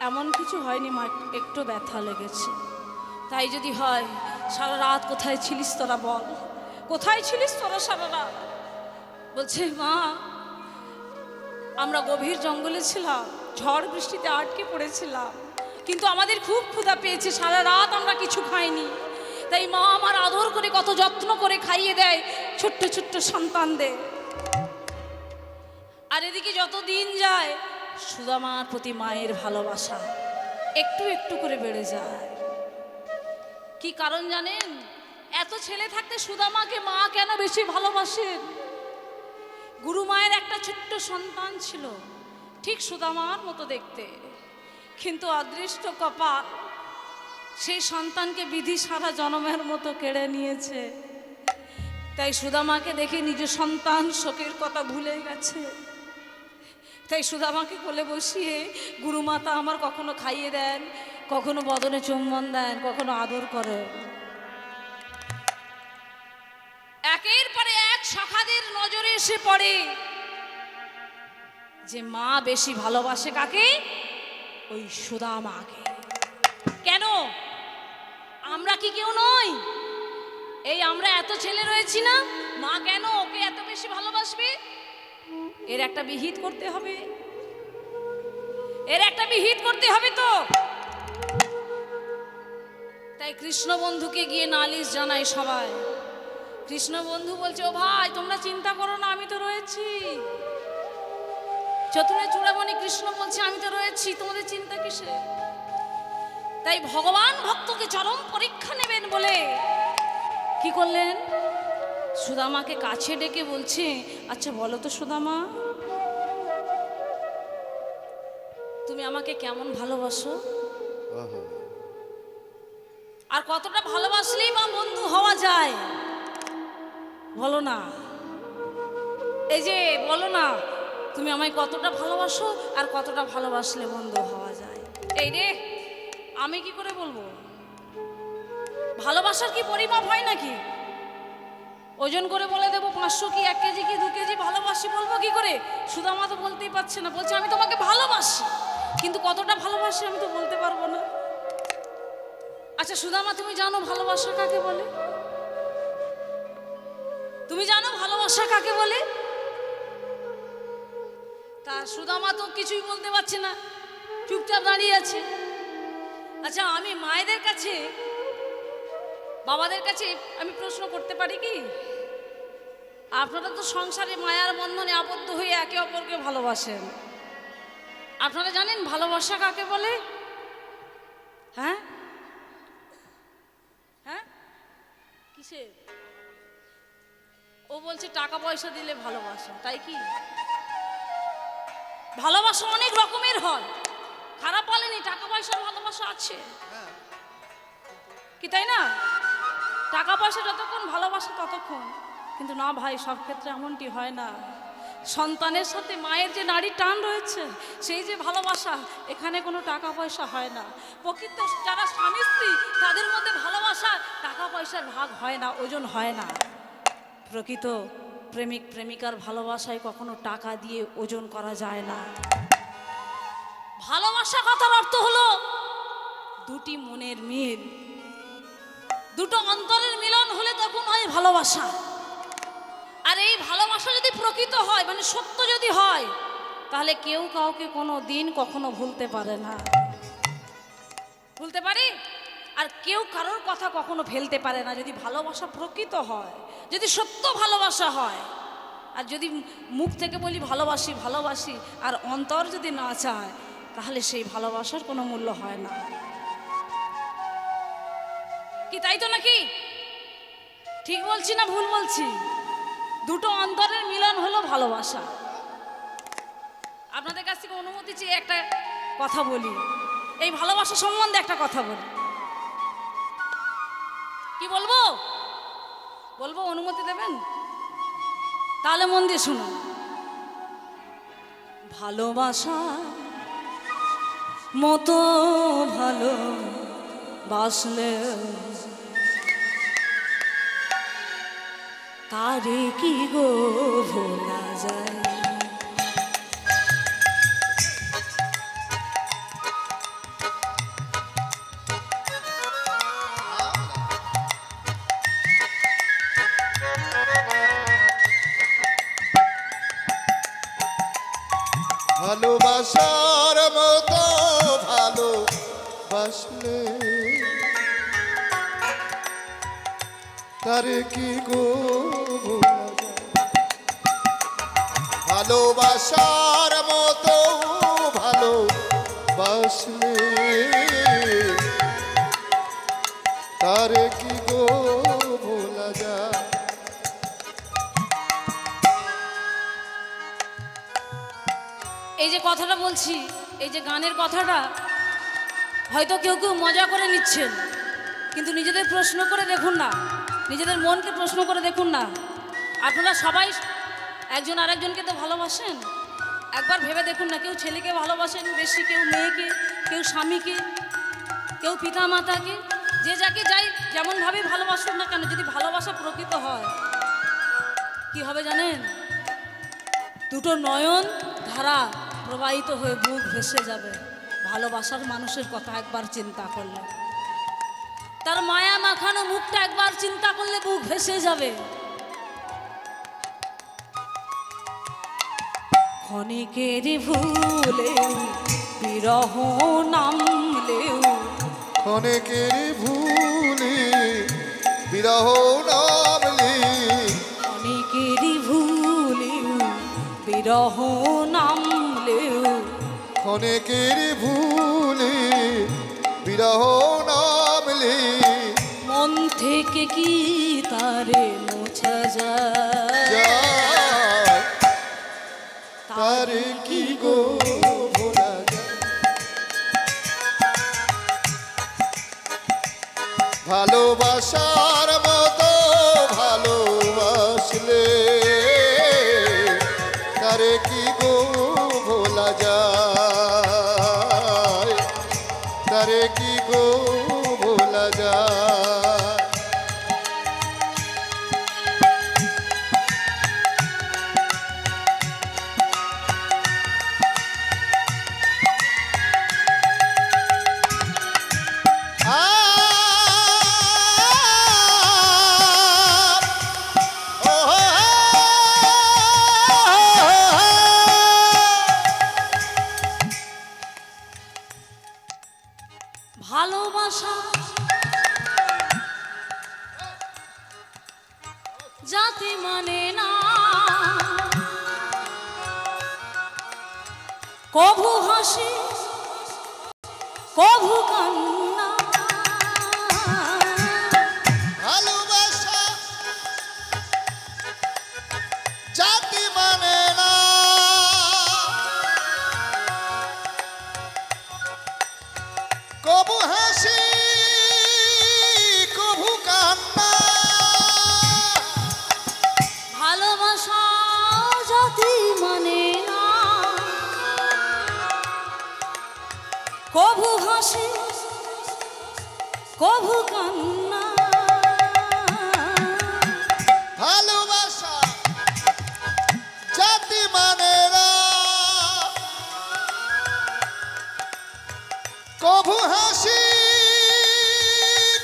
এমন কিছু হয়নি মা, একটু ব্যথা লেগেছে। তাই যদি হয় সারা রাত কোথায় ছিলিস তোরা বল, কোথায় ছিলিস তোরা সারা রাত? বলছে মা আমরা গভীর জঙ্গলে ছিলাম, ঝড় বৃষ্টিতে আটকে পড়েছিলাম, কিন্তু আমাদের খুব ক্ষুধা পেয়েছে, সারা রাত আমরা কিছু খাইনি। তাই মা আমার আদর করে কত যত্ন করে খাইয়ে দেয় ছোট্ট ছোট্ট সন্তানদের। আর এদিকে যত দিন যায় সুদামার প্রতি মায়ের ভালোবাসা একটু একটু করে বেড়ে যায়। কি কারণ জানেন? এত ছেলে থাকতে সুদামাকে মা কেন বেশি ভালোবাসেন? গুরু মায়ের একটা ছোট্ট সন্তান ছিল, ঠিক সুদামার মতো দেখতে, কিন্তু অদৃষ্ট কপাল, সেই সন্তানকে বিধি সারা জনমের মতো কেড়ে নিয়েছে। তাই সুদামাকে দেখে নিজ সন্তান শোকের কথা ভুলে গেছে। তাই সুদামাকে কোলে বসিয়ে গুরুমাতা আমার কখনো খাইয়ে দেন, কখনো বদনে চুম্বন দেন, কখনো আদর করে। একের পরে এক সখাদের নজরে এসে পড়ে যে মা বেশি ভালোবাসে কাকে? ওই সুদামাকে। কেন? আমরা কি কেউ নই? এই আমরা এত ছেলে রয়েছি না, মা কেন ওকে এত বেশি ভালোবাসবে? এর একটা বিহিত করতে হবে, এর একটা বিহিত করতে হবে তো। তাই কৃষ্ণ বন্ধুকে গিয়ে নালিশ জানায় সবাই। কৃষ্ণ বন্ধু বলছে ও ভাই তোমরা চিন্তা করো না, আমি তো রয়েছি। চতুরে চূড়ামণি কৃষ্ণ বলছে আমি তো রয়েছি, তোমাদের চিন্তা কিসে? তাই ভগবান ভক্তকে চরম পরীক্ষা নেবেন বলে কি করলেন? সুদামাকে কাছে ডেকে বলছে আচ্ছা বলো তো সুদামা, তুমি আমাকে কেমন ভালোবাসো? আর কতটা ভালোবাসলেই বা বন্ধু হওয়া যায় বলো না? এই যে বলো না তুমি আমায় কতটা ভালোবাসো আর কতটা ভালোবাসলে বন্ধু হওয়া যায়। এই রে আমি কি করে বলবো? ভালোবাসার কি পরিমাপ হয় নাকি? ওজন করে বলে দেবো 500 কি 1 কেজি কি 2 কেজি ভালোবাসি বলবো কি করে? সুদামা তো বলতেই পারছে না, বলছে আমি তোমাকে ভালোবাসি, কিন্তু কতটা ভালোবাসি আমি তো বলতে পারবো না। আচ্ছা সুদামা তুমি জানো ভালোবাসা কাকে বলে? তুমি জানো ভালোবাসা কাকে বলে? তা সুদামা তো কিছুই বলতে পারছে না, চুপচাপ দাঁড়িয়ে আছে। আচ্ছা আমি মায়েদের কাছে বাবাদের কাছে আমি প্রশ্ন করতে পারি কি? আপনারা তো সংসারে মায়ার বন্ধনে আবদ্ধ হয়ে একে অপরকে ভালোবাসেন, আপনারা জানেন ভালোবাসা কাকে বলে? হ্যাঁ হ্যাঁ কিসে? ও বলছে টাকা পয়সা দিলে ভালোবাসা, তাই কি? ভালোবাসা অনেক রকমের হয়, খারাপ বলেনি, টাকা পয়সার ভালোবাসা আছে কি তাই না? টাকা পয়সা যতক্ষণ ভালোবাসা ততক্ষণ, কিন্তু না ভাই, সব ক্ষেত্রে এমনটি হয় না। সন্তানের সাথে মায়ের যে নারী টান রয়েছে, সেই যে ভালোবাসা, এখানে কোনো টাকা পয়সা হয় না। প্রকৃত যারা স্বামী স্ত্রী, তাদের মধ্যে ভালোবাসা টাকা পয়সার ভাগ হয় না, ওজন হয় না। প্রকৃত প্রেমিক প্রেমিকার ভালোবাসায় কখনো টাকা দিয়ে ওজন করা যায় না। ভালোবাসা কথার অর্থ হলো দুটি মনের মিল, দুটো অন্তরের মিলন হলে তখন হয় ভালোবাসা। আর এই ভালোবাসা যদি প্রকৃত হয়, মানে সত্য যদি হয়, তাহলে কেউ কাউকে কোনো দিন কখনো ভুলতে পারে না। ভুলতে পারে? আর কেউ কারোর কথা কখনো ফেলতে পারে না, যদি ভালোবাসা প্রকৃত হয়, যদি সত্য ভালোবাসা হয়। আর যদি মুখ থেকে বলি ভালোবাসি ভালোবাসি, আর অন্তর যদি না চায়, তাহলে সেই ভালোবাসার কোনো মূল্য হয় না। কি তাই তো নাকি? ঠিক বলছি না ভুল বলছি? দুটো অন্তরের মিলন হলো ভালোবাসা। আপনাদের কাছ থেকে অনুমতি চেয়ে একটা কথা বলি, এই ভালোবাসা সম্বন্ধে একটা কথা বলি। কি বলবো? বলবো, অনুমতি দেবেন? তাহলে মন দিয়ে শুনুন। ভালোবাসা মতো ভালো বাসলে তারে কি গো ভোলা যায়? ভালোবাসার মতো ভালোবাসলে তারে কি গো ভোলা যায়? ভালোবাসার মতো ভালোবাসলে তারে কি গো ভোলা যায়? এই যে কথাটা বলছি, এই যে গানের কথাটা, হয়তো কেউ কেউ মজা করে নিচ্ছেন, কিন্তু নিজেদের প্রশ্ন করে দেখুন না, নিজেদের মনকে প্রশ্ন করে দেখুন না। আপনারা সবাই একজন আরেকজনকে তো ভালোবাসেন, একবার ভেবে দেখুন না। কেউ ছেলেকে ভালোবাসেন বেশি, কেউ মেয়েকে, কেউ স্বামীকে, কেউ পিতা মাতাকে, যে যাকে যাই যেমনভাবে ভালোবাসুন না কেন, যদি ভালোবাসা প্রকৃত হয়, কি হবে জানেন? দুটো নয়ন ধারা প্রবাহিত হয়ে বুক ভেসে যাবে। ভালোবাসার মানুষের কথা একবার চিন্তা করলে, তার মায়া মাখানো মুখটা একবার চিন্তা করলে বুক ভেসে যাবে। ক্ষণিকের ভুলেও বিরহ নামলেও, ক্ষণিকের ভুলে বিরহ নামলে, ক্ষণিকের ভুলেও বিরহ নামলেও, ক্ষণিকের ভুলে বিরহ নামলে মন থেকে কি তারে মোছা যায়? তারে কি গো ভোলা যায়? ভালোবাসার মতো ভালোবাসলে তারে কি গো ভোলা যায়? তারে কি গো ভোলা যায়? ভালোবাসা জাতি মানে না, কভু হাসি কভু কান্না। ভালোবাসা জাতি মানে না, কভু হাসি কভু কান্না, ভালোবাসা জাতি মানেরা কভু হাসি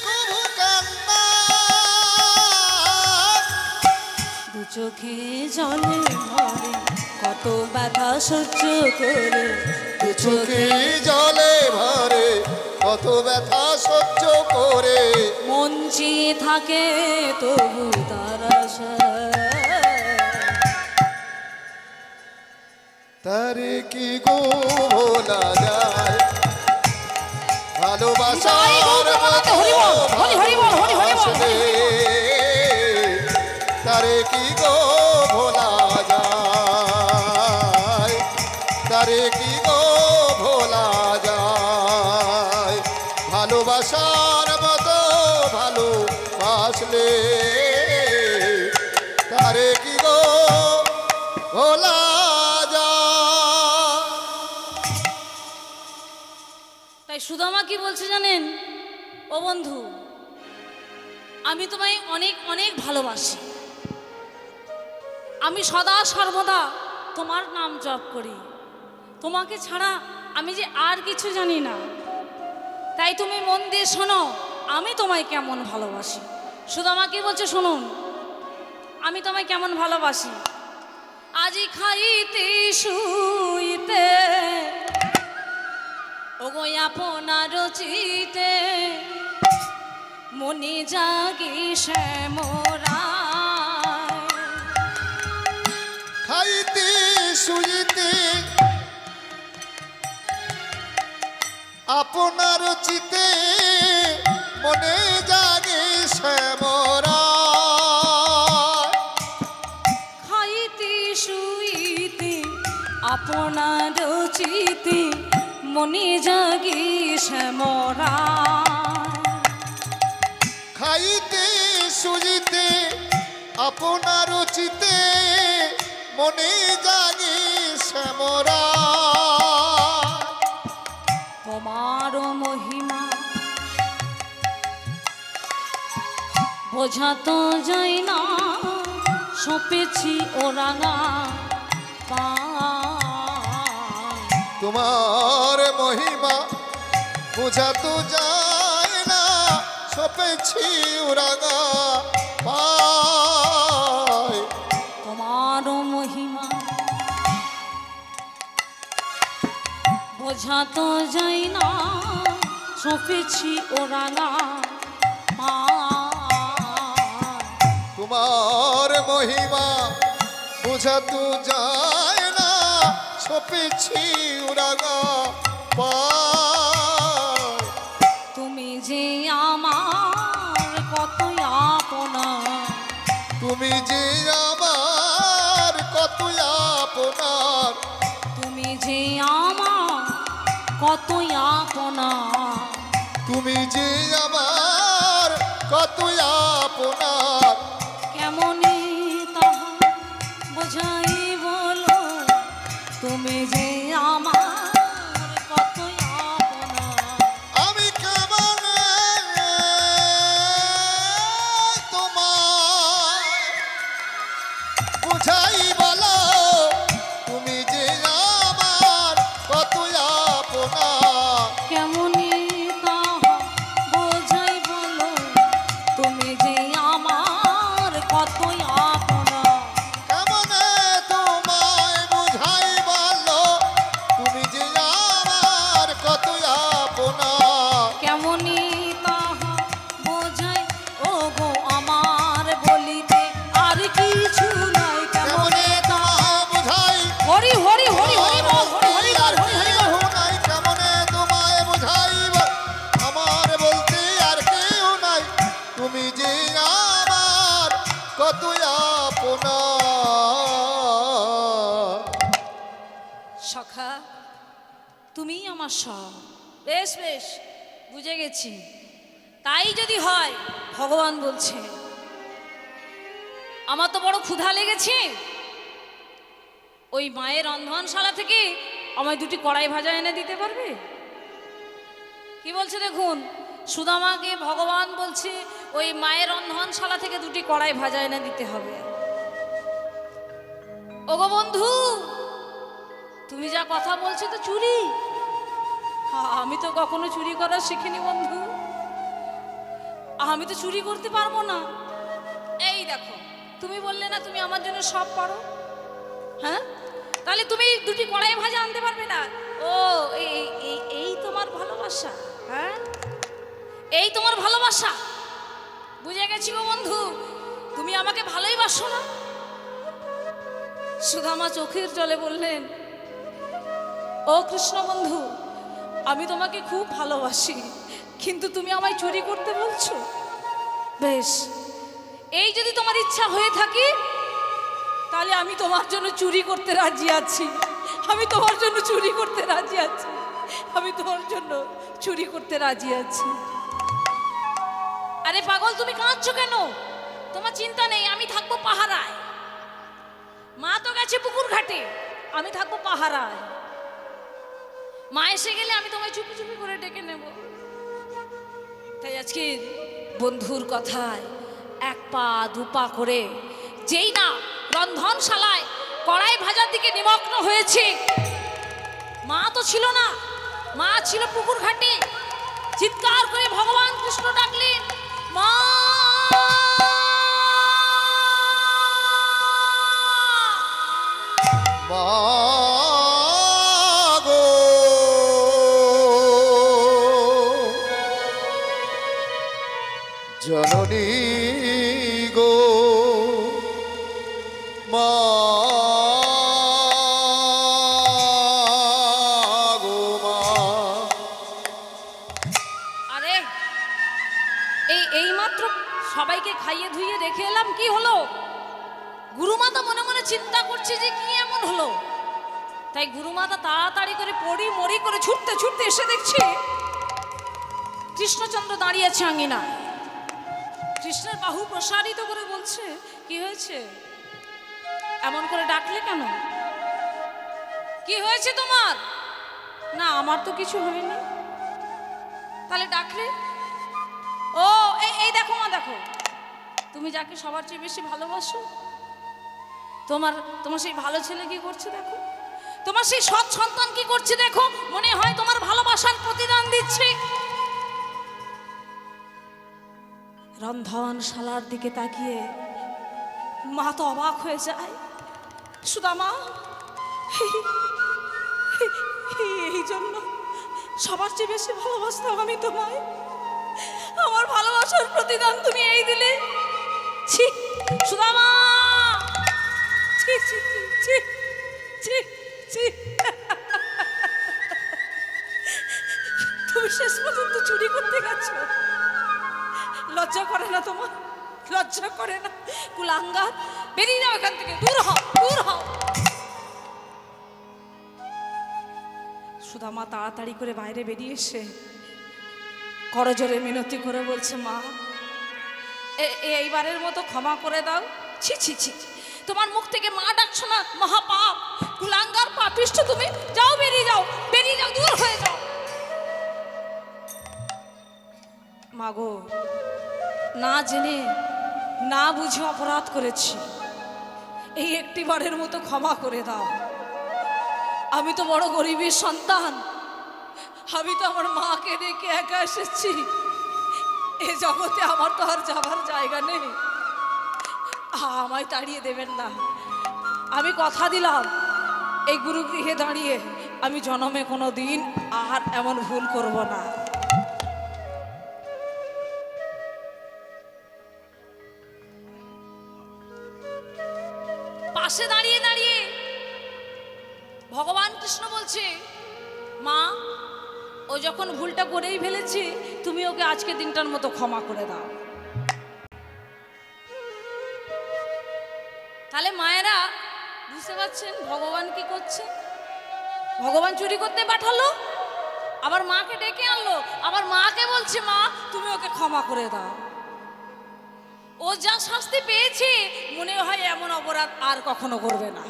কভু কান্না, দু চোখে জলে ভরে কত ব্যথা সহ্য করে, দু চোখে জলে ভরে কত ব্যথা সহ্য করে, মন চেয়ে থাকে তবু তার আশায়। তারে কি গো ভোলা যায়, ভালোবাসার মতো ভালোবাসলে তারে কি গো ভোলা যায়, তারে কি গো ভোলা যায়, ভালোবাসার মতো ভালোবাসলে তারে কি গো ভোলা যায়। তাই সুদামা কি বলছে জানেন? ও বন্ধু, আমি তোমায় অনেক অনেক ভালোবাসি, আমি সদা সর্বদা তোমার নাম জপ করি, তোমাকে ছাড়া আমি যে আর কিছু জানি না। তাই তুমি মন দিয়ে শোনো আমি তোমায় কেমন ভালোবাসি। সুদামা কি বলছে শুনুন, আমি তোমায় কেমন ভালোবাসি। আজি খাইতে শুইতে ওগো আপনার চিতে, মনে জাগি শ্যামরা, খাইতে শুইতে আপনার চিতে, মনে জাগে শ্যামরা, খাইতে শুইতে আপনার চিতে, মনে জাগি শ্যামরা, খাইতে শুইতে আপনার চিতে, মনে জাগে শ্যামরা, তোমার মহিমা বোঝা তো যায় না, সপেছি ও রাঙা পায়। তোমার মহিমা বোঝা তো যায় না, সপেছি উরাগা পায়। তোমার মহিমা বোঝা তো যায় না, সপেছি ও রাঙা পায়। তোমার মহিমা বোঝা তো যায় না, সপেছি উরাগা পায়। তুমি যে আমার কত আপনা, তুমি যে আমার কত আপনার, তুমি যে আমার কত আপনা, তুমি যে আমার কত আপনার, কেমনে তাহা বোঝাই বলো, তুমি যে আমার কত আপনা। আমি কেমনে তোমার বুঝাই বলো, তুমি যে আমার কত আপনার, কেমনে তাহা বোঝাই বলো, তুমি যে আমার কত আপনা। কেমনে তোমায় বুঝাই বলো, তুমি যে আমার কত আপনার, কেমনি তাহা বোঝাই ও গো আমার, বলিতে আর কিছু নাই। কেমনে তাহা বুঝাই হরি হরি হরি হরি বল, হরি হরি বল, হরি হরি বল। নাই, কেমনে তোমায় বুঝাইব, আমার বলতে আর কেউ নাই, তুমি যে আমার কত আপনার। সখা তুমিই আমার সব। বেশ বেশ বুঝে গেছি। তাই যদি হয়, ভগবান বলছে আমার তো বড় ক্ষুধা লেগেছে, ওই মায়ের রন্ধনশালা থেকে আমায় দুটি কড়াই ভাজা এনে দিতে পারবে? কি বলছে দেখুন, সুদামাকে ভগবান বলছে ওই মায়ের রন্ধনশালা থেকে 2টি কড়াই ভাজা এনে দিতে হবে। ওগো বন্ধু, তুমি যা কথা বলছো তো চুরি। আমি তো কখনো চুরি করা শিখিনি বন্ধু, আমি তো চুরি করতে পারবো না। এই দেখো, তুমি বললে না তুমি আমার জন্য সব পারো, হ্যাঁ, তাহলে তুমি 2টি কড়াই ভাজা আনতে পারবে না? ও এই তোমার ভালোবাসা, হ্যাঁ, এই তোমার ভালোবাসা। বুঝে গেছি গো বন্ধু, তুমি আমাকে ভালোই বাসো না। সুদামা চোখের জলে বললেন, ও কৃষ্ণ বন্ধু, আমি তোমাকে খুব ভালোবাসি, কিন্তু তুমি আমায় চুরি করতে বলছো। বেশ, এই যদি তোমার ইচ্ছা হয়ে থাকে তাহলে আমি তোমার জন্য চুরি করতে রাজি আছি, আমি তোমার জন্য চুরি করতে রাজি আছি, আমি তোমার জন্য চুরি করতে রাজি আছি। আরে পাগল, তুমি কাঁদছো কেন? তোমার চিন্তা নেই, আমি থাকবো পাহারায়। মা তো গেছে পুকুর ঘাটে, আমি থাকবো পাহারায়। মা এসে গেলে আমি তোমায় চুপি চুপি করে ডেকে নেব। তাই আজকে বন্ধুর কথায় 1 পা 2 পা করে যেই না রন্ধনশালায় কড়াই ভাজার দিকে নিমগ্ন হয়েছে, মা তো ছিল না, মা ছিল পুকুর ঘাটে। চিৎকার করে ভগবান কৃষ্ণ ডাকলেন, মা। মাগো জননী গো, মা গো মা। আরে এই মাত্র সবাইকে খাইয়ে ধুইয়ে রেখে এলাম, কি হলো? গুরুমাতা মনে মনে চিন্তা করছে যে কি এমন হলো। তাই গুরুমাতা তাড়াতাড়ি করে পড়ি মরি করে ছুটতে ছুটতে এসে দেখছে কৃষ্ণচন্দ্র দাঁড়িয়ে আছে আঙিনা। কৃষ্ণের বাহু প্রসারিত করে বলছে, কি হয়েছে? এমন করে ডাকলে কেন? কি হয়েছে তোমার? না, আমার তো কিছু হয়নি। তাহলে ডাকলে? ও এই দেখো মা, দেখো, তুমি যাকে সবার চেয়ে বেশি ভালোবাসো, তোমার সেই ভালো ছেলে কি করছে দেখো, তোমার সেই সৎ সন্তান কি করছে দেখো, মনে হয় তোমার ভালোবাসার প্রতিদান দিচ্ছে। রন্ধনশালার দিকে তাকিয়ে মা তো অবাক হয়ে যায়। সুদামা, এই জন্য সবার চেয়ে বেশি ভালোবাসতাম আমি তোমায়, আমার ভালোবাসার প্রতিদান তুমি এই দিলে। ছি সুদামা, ছি ছি ছি ছি ছি। তুমি শেষ পর্যন্ত চুরি করতে গেছো, লজ্জা করে না তোমার? লজ্জা করে না? কুলাঙ্গার, বেরিয়ে যাও এখান থেকে, দূর হও, দূর হও। সুদামা তাড়াতাড়ি করে বাইরে বেরিয়ে এসে করজোরে মিনতি করে বলছে, মা, এইবারের মতো ক্ষমা করে দাও। ছি ছি ছি, তোমার মুখ থেকে মা ডাকছো না, মহাপাপ, কুলাঙ্গার, পাপিষ্ঠ তুমি। যাও, বেরিয়ে যাও, বেরিয়ে যাও, দূর হয়ে যাও। মাগো, না জেনে না বুঝে অপরাধ করেছি, এই একটিবারের মতো ক্ষমা করে দাও। আমি তো বড় গরিবের সন্তান, আমি তো আমার মাকে রেখে একা এসেছি, এ জগতে আমার তো আর যাবার জায়গা নেই, আমায় তাড়িয়ে দেবেন না। আমি কথা দিলাম এই গুরুগৃহে দাঁড়িয়ে আমি জন্মে কোনো দিন আর এমন ভুল করব না। পাশে দাঁড়িয়ে দাঁড়িয়ে ভগবান কৃষ্ণ বলছে, মা, ও যখন ভুলটা করেই ফেলেছে, তুমি ওকে আজকে দিনটার মতো ক্ষমা করে দাও। তাহলে মায়েরা বুঝতে পারছেন ভগবান কি করছে? ভগবান চুরি করতে পাঠালো, আবার মাকে ডেকে আনলো, আবার মাকে বলছে, মা, তুমি ওকে ক্ষমা করে দাও। ও যা শাস্তি পেয়েছে মনে হয় এমন অপরাধ আর কখনো করবে না।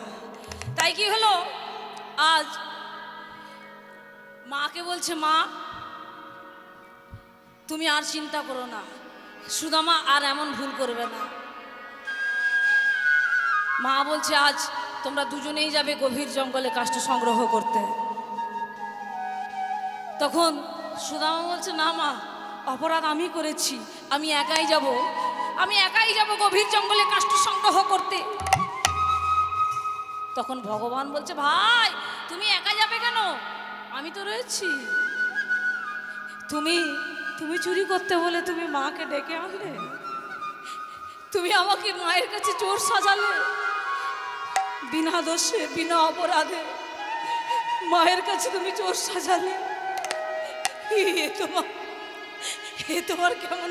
তাই কি হলো, আজ মাকে বলছে, মা, তুমি আর চিন্তা করো না, সুদামা আর এমন ভুল করবে না। মা বলছে আজ তোমরা দুজনেই যাবে গভীর জঙ্গলে কাষ্ঠ সংগ্রহ করতে। তখন সুদামা বলছে না মা, অপরাধ আমি করেছি, আমি একাই যাব গভীর জঙ্গলে কাষ্ঠ সংগ্রহ করতে। তখন ভগবান বলছে ভাই তুমি একা যাবে কেন, আমি তো রয়েছি। তুমি চুরি করতে বলে তুমি মাকে ডেকে আনলে, তুমি আমাকে মায়ের কাছে চোর সাজালে, বিনা দোষে বিনা অপরাধে মায়ের কাছে তুমি চোর সাজালে। তোমার কেমন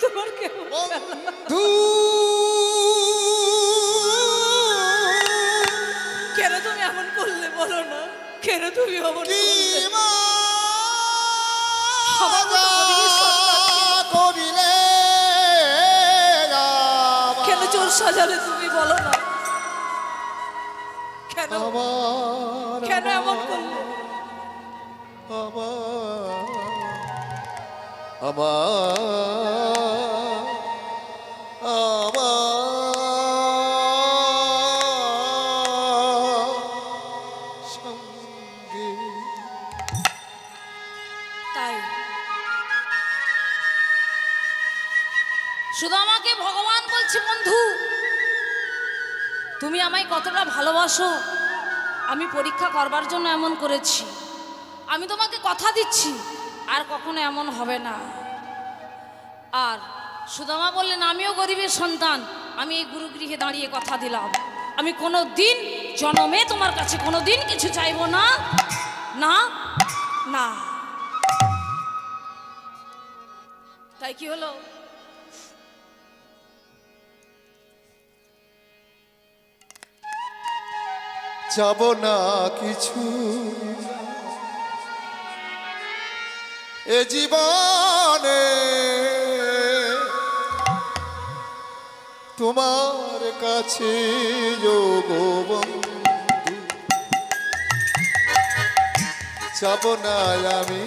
তোমার কেমন কেন তুমি এমন করলে বলো না, কেন তুমি অমন করিলে কেন চোর সাজালে তুমি বলো না, কেন কেন এমন করলে? তাই সুদামাকে ভগবান বলছে বন্ধু তুমি আমায় কতটা ভালোবাসো আমি পরীক্ষা করবার জন্য এমন করেছি। আমি তোমাকে কথা দিচ্ছি আর কখনো এমন হবে না। আর সুদামা বললেন আমিও গরিবের সন্তান, আমি এই গুরুগৃহে দাঁড়িয়ে কথা দিলাম আমি কোনো দিন জনমে তোমার কাছে কোনো দিন কিছু চাইবো না। না না তাই কি হলো? যাব না কিছু এ জীবনে, তোমার কাছে যোগবন্ধু যাব না আমি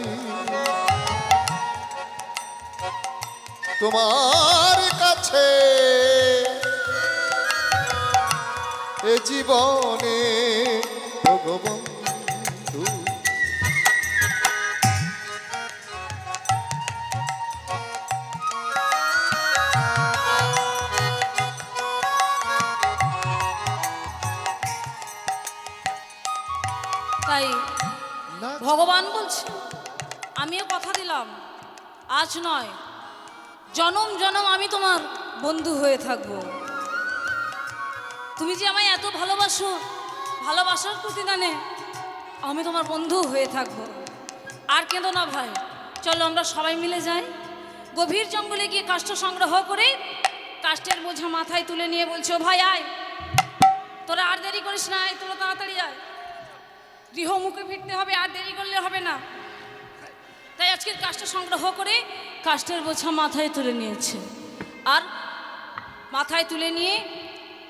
তোমার কাছে এ জীবনে যোগবন্ধু। তাই ভগবান বলছে আমিও কথা দিলাম আজ নয় জনম জনম আমি তোমার বন্ধু হয়ে থাকবো। তুমি যে আমায় এত ভালোবাসো, ভালোবাসার প্রতিদানে আমি তোমার বন্ধু হয়ে থাকবো। আর কেঁদো না ভাই, চলো আমরা সবাই মিলে যাই গভীর জঙ্গলে গিয়ে কাষ্ঠ সংগ্রহ করে কাষ্ঠের বোঝা মাথায় তুলে নিয়ে বলছো ভাই আয়, তোরা আর দেরি করিস না, আয় তোরা তাড়াতাড়ি আয়, গৃহমুখে ফিরতে হবে, আর দেরি করলে হবে না। তাই আজকের কাষ্ঠ সংগ্রহ করে কাষ্ঠের বোঝা মাথায় তুলে নিয়েছে আর মাথায় তুলে নিয়ে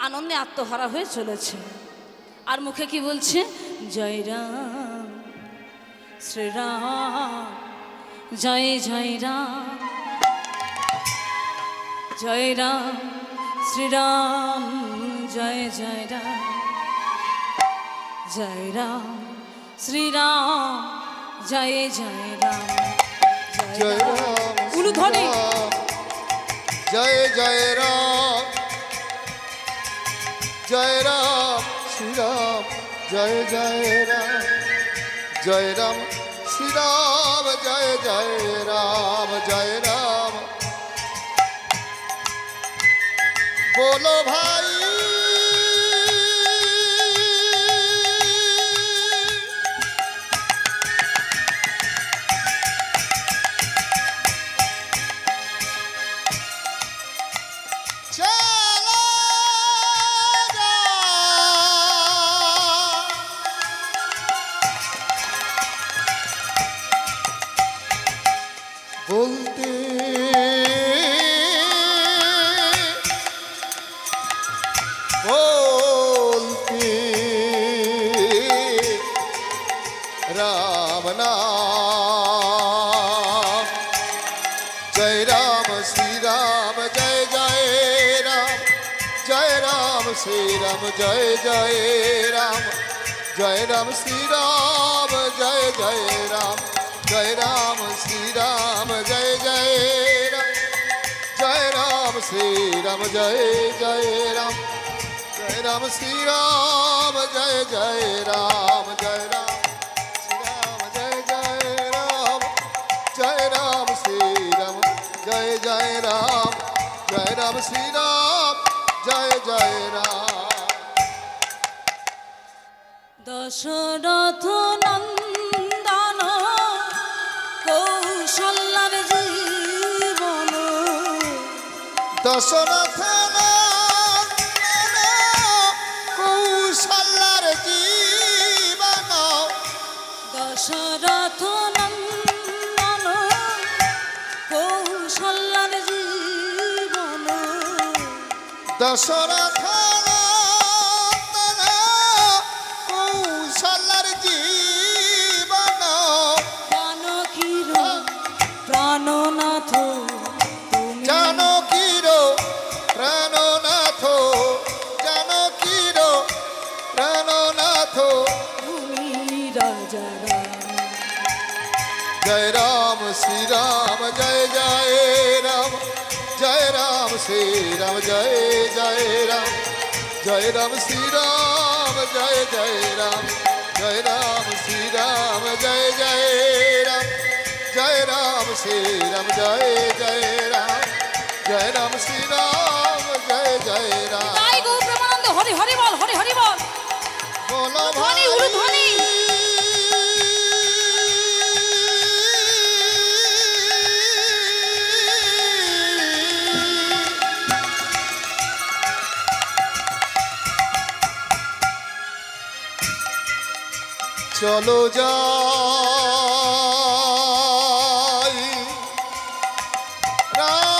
আনন্দে আত্মহারা হয়ে চলেছে। আর মুখে কি বলছে? জয় রাম শ্রীরাম জয় জয় রাম, জয় রাম শ্রীরাম জয় জয় রাম, জয় রাম শ্রীরাম জয় জয় রাম, জয় রাম উলুধ্বনি জয় জয় রাম, জয় রাম শ্রীরাম জয় জয় রাম, জয় রাম শ্রীরাম জয় জয় রাম, জয় রাম বলো ভাই বলতে বলতে রাম নাম श्री राम जय जय राम श्री राम जय जय राम श्री राम जय जय राम श्री राम जय जय राम श्री राम जय जय राम श्री राम जय जय राम श्री राम जय जय राम श्री राम जय जय राम। दशरथ नंदन कौशल्यार जीवन दशरथ कौशल्यार जीवन दशरथ नंदन कौशल्यार जीवन दशरथ कौशल्यार जीवन जानकीर प्राणनाथ जानकीर प्राणनाथ जानकीर प्राणनाथ भूमि राजा जय राम श्री राम जय जय राम श्री राम जय जय राम श्री राम जय जय राम श्री राम जय जय राम श्री राम जय जय राम श्री राम जय जय राम। जय गो प्रेमानंद हरि हरि बोल बोलो ध्वनि उरु ध्वनि चलो जाई राम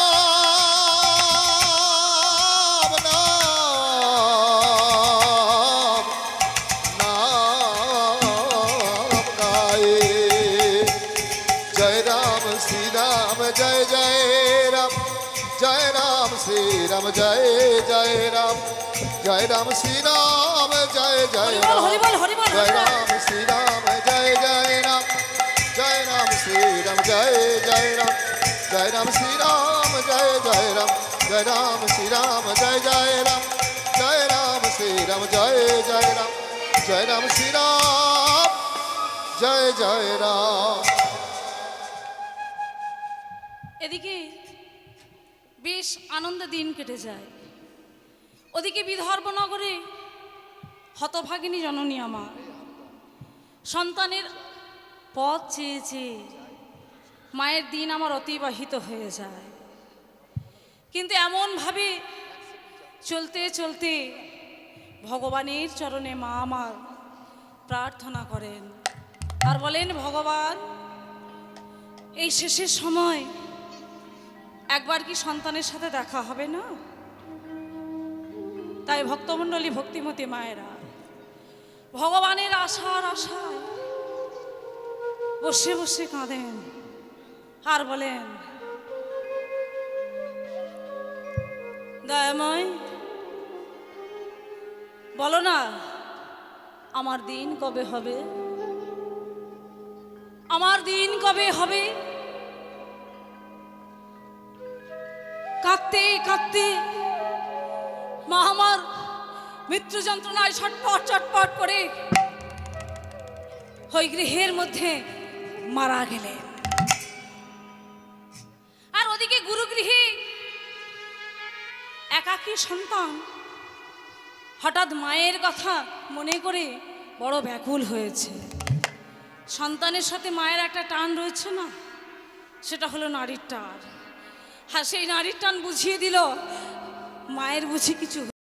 नाम गाए जय राम श्री राम जय जय राम श्री राम जय जय राम श्री राम जय जय राम हरि बोल जय राम श्री राम जय जय राम श्री राम जय जय राम श्री राम जय जय राम श्री राम जय जय राम श्री राम जय जय राम श्री राम जय जय राम। এদিকে বেশ আনন্দ দিন কেটে যায় ওদিকে বিদর্ভ নগরে হতভাগিনী জননী আমার সন্তানের পথ চেয়েছে মায়ের দিন আমার অতিবাহিত হয়ে যায় কিন্তু এমনভাবে চলতে চলতে ভগবানের চরণে মা আমার প্রার্থনা করেন আর বলেন ভগবান এই শেষের সময় একবার কি সন্তানের সাথে দেখা হবে না। তাই ভক্তমণ্ডলী ভক্তিমতী মায়েরা ভগবানের আশার আশায় বসে বসে কাঁদেন আর বলেন দয়াময় বলো না আমার দিন কবে হবে আমার দিন কবে হবে। কাঁদতে কাঁদতে মা আমার মৃত্যু যন্ত্রণায় ছটপট ছটপট করে ওই গৃহের মধ্যে মারা গেলেন আর ওদিকে গুরুগৃহে একাকী সন্তান হঠাৎ মায়ের কথা মনে করে বড় ব্যাকুল হয়েছে। সন্তানের সাথে মায়ের একটা টান রয়েছে না সেটা হলো নারীর টান। হ্যাঁ সেই নারীর টান বুঝিয়ে দিল মায়ের বুঝি কিছু